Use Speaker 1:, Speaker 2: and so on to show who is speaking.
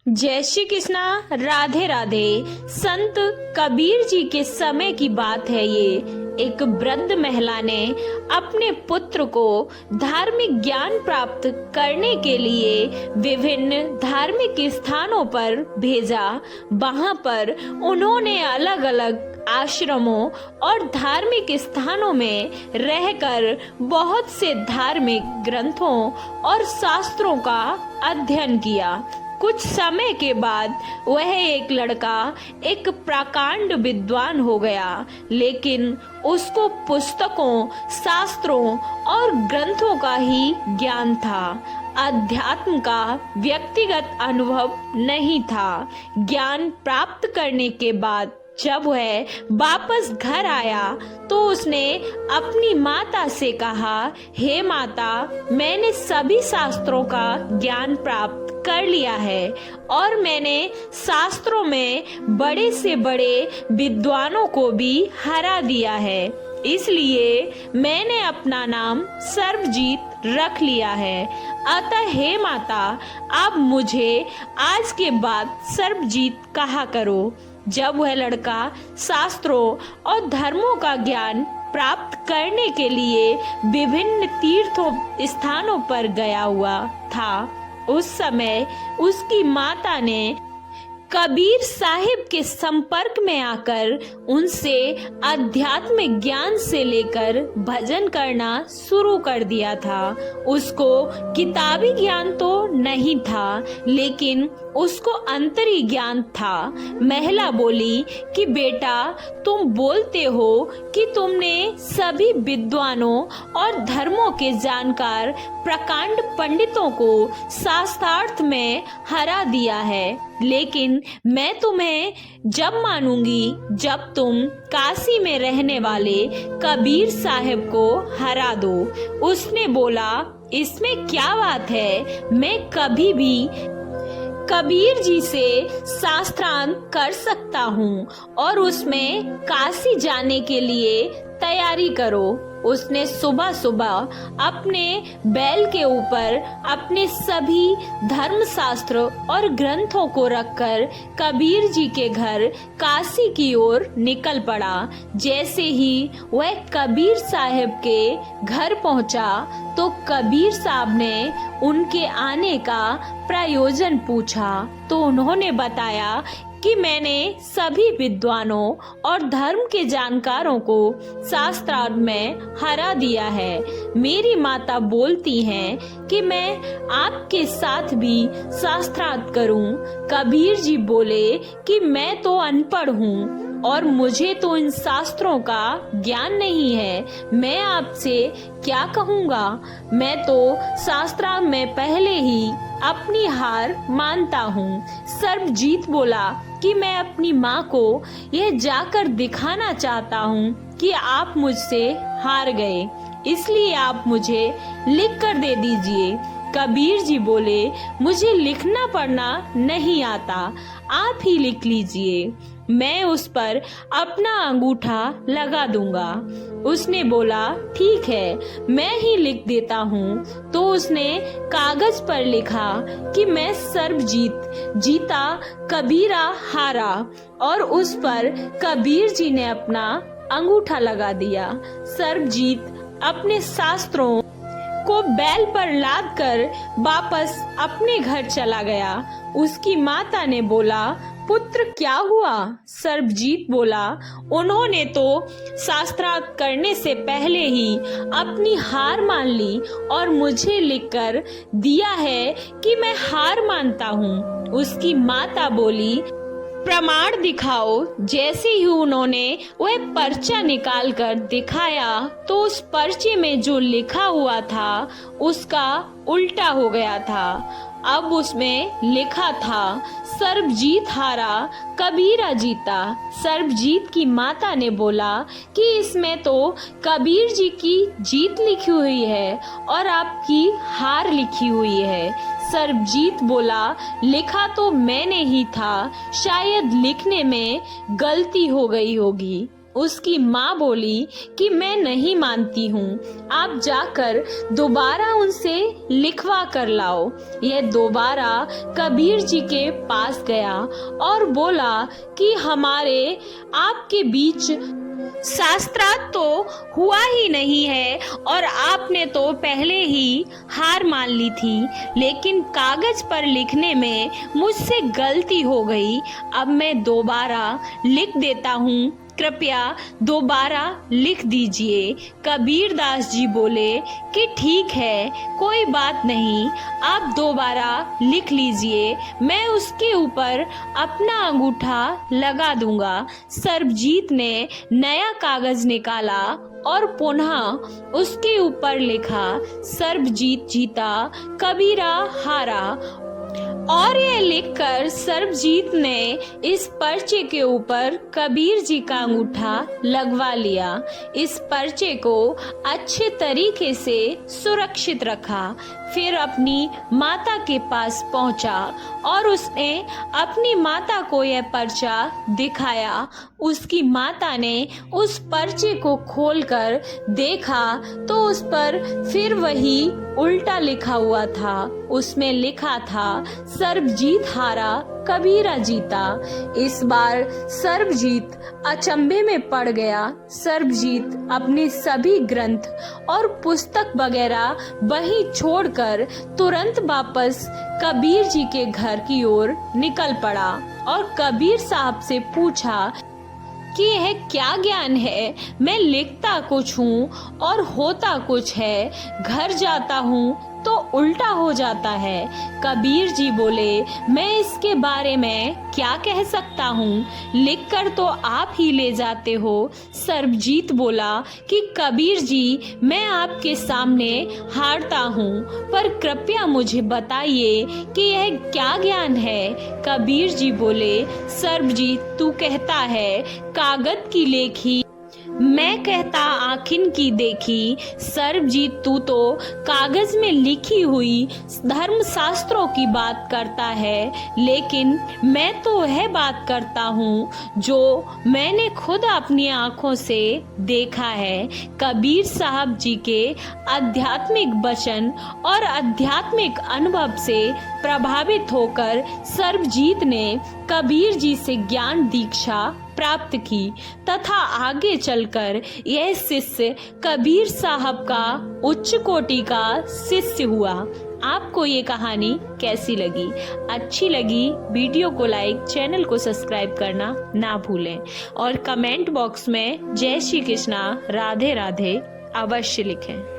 Speaker 1: जय श्री कृष्णा। राधे राधे। संत कबीर जी के समय की बात है ये। एक वृद्ध महिला ने अपने पुत्र को धार्मिक ज्ञान प्राप्त करने के लिए विभिन्न धार्मिक स्थानों पर भेजा। वहां पर उन्होंने अलग अलग आश्रमों और धार्मिक स्थानों में रहकर बहुत से धार्मिक ग्रंथों और शास्त्रों का अध्ययन किया। कुछ समय के बाद वह एक लड़का एक प्रकांड विद्वान हो गया, लेकिन उसको पुस्तकों, शास्त्रों और ग्रंथों का ही ज्ञान था। अध्यात्म का व्यक्तिगत अनुभव नहीं था। ज्ञान प्राप्त करने के बाद जब वह वापस घर आया तो उसने अपनी माता से कहा, हे माता, मैंने सभी शास्त्रों का ज्ञान प्राप्त कर लिया है और मैंने शास्त्रों में बड़े से बड़े विद्वानों को भी हरा दिया है, इसलिए मैंने अपना नाम सर्वजीत रख लिया है। अतः हे माता, आप मुझे आज के बाद सर्वजीत कहा करो। जब वह लड़का शास्त्रों और धर्मों का ज्ञान प्राप्त करने के लिए विभिन्न तीर्थों स्थानों पर गया हुआ था, उस समय उसकी माता ने कबीर साहिब के संपर्क में आकर उनसे आध्यात्मिक ज्ञान से लेकर भजन करना शुरू कर दिया था। उसको किताबी ज्ञान तो नहीं था, लेकिन उसको अंतरी ज्ञान था। महिला बोली कि बेटा, तुम बोलते हो कि तुमने सभी विद्वानों और धर्मों के जानकार प्रकांड पंडितों को शास्त्रार्थ में हरा दिया है, लेकिन मैं तुम्हें जब मानूंगी जब तुम काशी में रहने वाले कबीर साहिब को हरा दो। उसने बोला, इसमें क्या बात है, मैं कभी भी कबीर जी से शास्त्रांत कर सकता हूँ और उसमें काशी जाने के लिए तैयारी करो। उसने सुबह सुबह अपने बैल के ऊपर अपने सभी धर्मशास्त्र और ग्रंथों को रखकर कबीर जी के घर काशी की ओर निकल पड़ा। जैसे ही वह कबीर साहिब के घर पहुंचा तो कबीर साहब ने उनके आने का प्रयोजन पूछा, तो उन्होंने बताया कि मैंने सभी विद्वानों और धर्म के जानकारों को शास्त्रार्थ में हरा दिया है। मेरी माता बोलती हैं कि मैं आपके साथ भी शास्त्रार्थ करूं। कबीर जी बोले कि मैं तो अनपढ़ हूँ और मुझे तो इन शास्त्रों का ज्ञान नहीं है, मैं आपसे क्या कहूँगा। मैं तो शास्त्रार्थ में पहले ही अपनी हार मानता हूँ। सर्वजीत बोला कि मैं अपनी माँ को यह जाकर दिखाना चाहता हूँ कि आप मुझसे हार गए, इसलिए आप मुझे लिख कर दे दीजिए। कबीर जी बोले, मुझे लिखना पढ़ना नहीं आता, आप ही लिख लीजिए, मैं उस पर अपना अंगूठा लगा दूंगा। उसने बोला, ठीक है, मैं ही लिख देता हूँ। तो उसने कागज पर लिखा कि मैं सर्वजीत जीता, कबीरा हारा, और उस पर कबीर जी ने अपना अंगूठा लगा दिया। सर्वजीत अपने शास्त्रों को बैल पर लाद कर वापस अपने घर चला गया। उसकी माता ने बोला, पुत्र क्या हुआ? सर्वजीत बोला, उन्होंने तो शास्त्रार्थ करने से पहले ही अपनी हार मान ली और मुझे लिखकर दिया है कि मैं हार मानता हूँ। उसकी माता बोली, प्रमाण दिखाओ। जैसे ही उन्होंने वह पर्चा निकाल कर दिखाया तो उस पर्चे में जो लिखा हुआ था उसका उल्टा हो गया था। अब उसमें लिखा था, सर्वजीत हारा, कबीरा जीता। सर्वजीत की माता ने बोला कि इसमें तो कबीर जी की जीत लिखी हुई है और आपकी हार लिखी हुई है। सर्वजीत बोला, लिखा तो मैंने ही था, शायद लिखने में गलती हो गई होगी। उसकी माँ बोली कि मैं नहीं मानती हूँ, आप जाकर दोबारा उनसे लिखवा कर लाओ। यह दोबारा कबीर जी के पास गया और बोला कि हमारे आपके बीच शास्त्रार्थ तो हुआ ही नहीं है और आपने तो पहले ही हार मान ली थी, लेकिन कागज पर लिखने में मुझसे गलती हो गई। अब मैं दोबारा लिख देता हूँ, कृपया दोबारा लिख दीजिए। कबीर दास जी बोले कि ठीक है, कोई बात नहीं, आप दोबारा लिख लीजिए, मैं उसके ऊपर अपना अंगूठा लगा दूंगा। सरबजीत ने नया कागज निकाला और पुनः उसके ऊपर लिखा, सरबजीत जीता, कबीरा हारा। और यह लिखकर सरबजीत ने इस पर्चे के ऊपर कबीर जी का अंगूठा लगवा लिया। इस पर्चे को अच्छे तरीके से सुरक्षित रखा, फिर अपनी माता के पास पहुंचा और उसने अपनी माता को यह पर्चा दिखाया। उसकी माता ने उस पर्चे को खोलकर देखा तो उस पर फिर वही उल्टा लिखा हुआ था। उसमें लिखा था, सरबजीत हारा, कबीरा जीता। इस बार सरबजीत अचंभे में पड़ गया। सरबजीत अपने सभी ग्रंथ और पुस्तक वगैरह वहीं छोड़कर तुरंत वापस कबीर जी के घर की ओर निकल पड़ा और कबीर साहब से पूछा कि यह क्या ज्ञान है, मैं लिखता कुछ हूँ और होता कुछ है, घर जाता हूँ तो उल्टा हो जाता है। कबीर जी बोले, मैं इसके बारे में क्या कह सकता हूँ, लिखकर तो आप ही ले जाते हो। सरबजीत बोला कि कबीर जी, मैं आपके सामने हारता हूँ, पर कृपया मुझे बताइए कि यह क्या ज्ञान है। कबीर जी बोले, सरबजीत तू कहता है कागज की लेखी, मैं कहता आखिन की देखी। सरबजीत तू तो कागज में लिखी हुई धर्म शास्त्रों की बात करता है, लेकिन मैं तो वह बात करता हूँ जो मैंने खुद अपनी आंखों से देखा है। कबीर साहब जी के आध्यात्मिक वचन और आध्यात्मिक अनुभव से प्रभावित होकर सरबजीत ने कबीर जी से ज्ञान दीक्षा प्राप्त की तथा आगे चलकर यह शिष्य कबीर साहब का उच्च कोटि का शिष्य हुआ। आपको ये कहानी कैसी लगी? अच्छी लगी वीडियो को लाइक, चैनल को सब्सक्राइब करना ना भूलें और कमेंट बॉक्स में जय श्री कृष्णा, राधे राधे अवश्य लिखें।